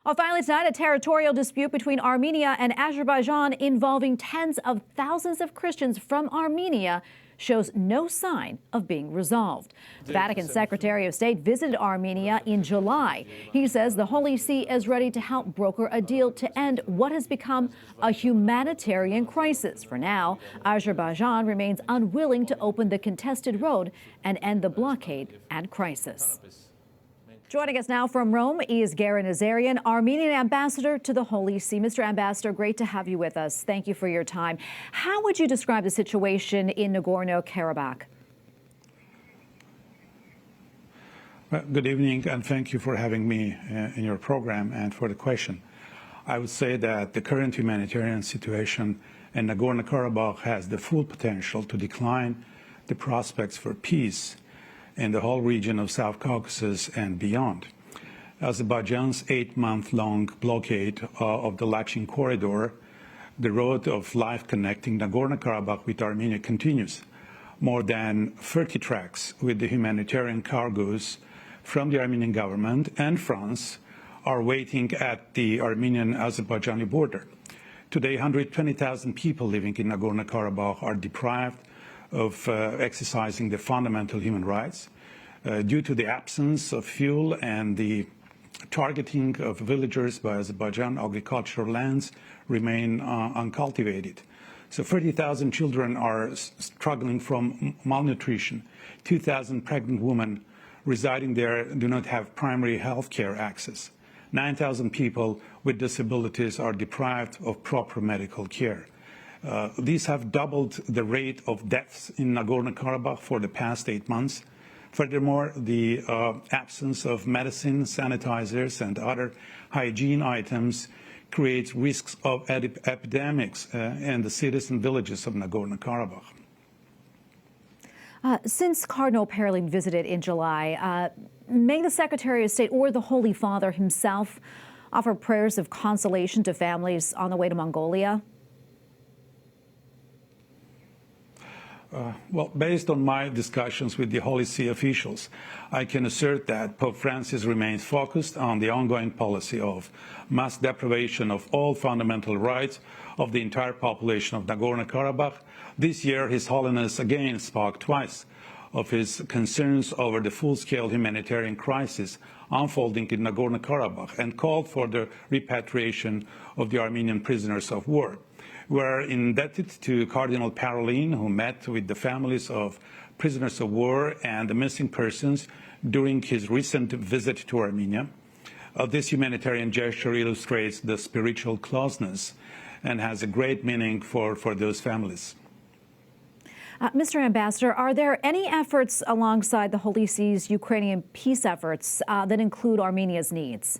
Well, finally tonight, a territorial dispute between Armenia and Azerbaijan involving tens of thousands of Christians from Armenia shows no sign of being resolved. The Vatican Secretary of State visited Armenia in July. He says the Holy See is ready to help broker a deal to end what has become a humanitarian crisis. For now, Azerbaijan remains unwilling to open the contested road and end the blockade and crisis. Joining us now from Rome is Garen Nazarian, Armenian Ambassador to the Holy See. Mr. Ambassador, great to have you with us. Thank you for your time. How would you describe the situation in Nagorno Karabakh? Well, good evening, and thank you for having me in your program and for the question. I would say that the current humanitarian situation in Nagorno Karabakh has the full potential to decline the prospects for peace in the whole region of South Caucasus and beyond. Azerbaijan's 8-month-long blockade of the Lachin corridor, the road of life connecting Nagorno Karabakh with Armenia, continues. More than 30 trucks with the humanitarian cargoes from the Armenian government and France are waiting at the Armenian-Azerbaijani border. Today, 120,000 people living in Nagorno Karabakh are deprived of exercising their fundamental human rights due to the absence of fuel and the targeting of villagers by Azerbaijan. Agricultural lands remain uncultivated. So 30,000 children are struggling from malnutrition. 2,000 pregnant women residing there do not have primary health care access. 9,000 people with disabilities are deprived of proper medical care. These have doubled the rate of deaths in Nagorno-Karabakh for the past 8 months. Furthermore, the absence of medicine, sanitizers, and other hygiene items creates risks of epidemics in the cities and villages of Nagorno-Karabakh. Since Cardinal Parolin visited in July, may the Secretary of State or the Holy Father himself offer prayers of consolation to families on the way to Mongolia? Well, based on my discussions with the Holy See officials, I can assert that Pope Francis remains focused on the ongoing policy of mass deprivation of all fundamental rights of the entire population of Nagorno-Karabakh. This year, His Holiness again spoke twice of his concerns over the full-scale humanitarian crisis unfolding in Nagorno-Karabakh and called for the repatriation of the Armenian prisoners of war. We're indebted to Cardinal Parolin, who met with the families of prisoners of war and the missing persons during his recent visit to Armenia. This humanitarian gesture illustrates the spiritual closeness and has a great meaning for those families. Mr. Ambassador, are there any efforts alongside the Holy See's Ukrainian peace efforts that include Armenia's needs?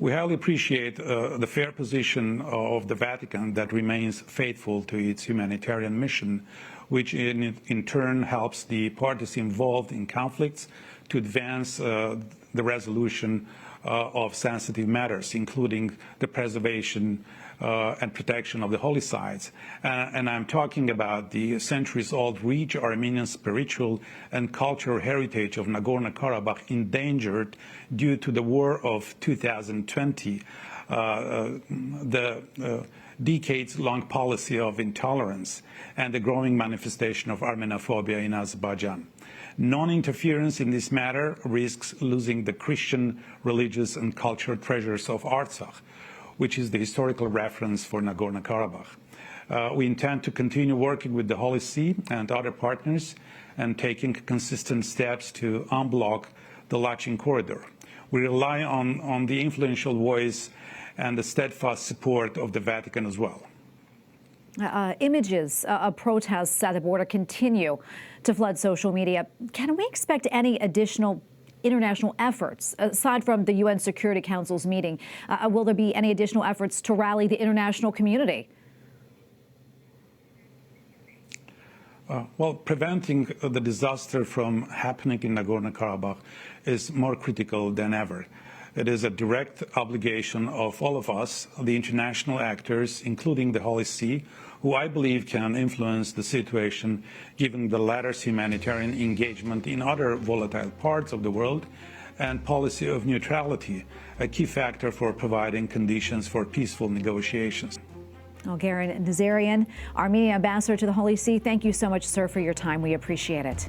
We highly appreciate the fair position of the Vatican that remains faithful to its humanitarian mission, which in turn helps the parties involved in conflicts to advance the resolution of sensitive matters, including the preservation and protection of the holy sites. And I'm talking about the centuries-old rich Armenian spiritual and cultural heritage of Nagorno-Karabakh endangered due to the war of 2020, the decades-long policy of intolerance, and the growing manifestation of Armenophobia in Azerbaijan. Non-interference in this matter risks losing the Christian, religious, and cultural treasures of Artsakh, which is the historical reference for Nagorno-Karabakh. We intend to continue working with the Holy See and other partners and taking consistent steps to unblock the Lachin corridor. We rely on the influential voice and the steadfast support of the Vatican as well. Images of protests at the border continue to flood social media. Can we expect any additional international efforts aside from the UN Security Council's meeting? Will there be any additional efforts to rally the international community? Well, preventing the disaster from happening in Nagorno-Karabakh is more critical than ever. It is a direct obligation of all of us, the international actors, including the Holy See, who I believe can influence the situation given the latter's humanitarian engagement in other volatile parts of the world and policy of neutrality, a key factor for providing conditions for peaceful negotiations. Well, Garen Nazarian, Armenian Ambassador to the Holy See, thank you so much, sir, for your time. We appreciate it.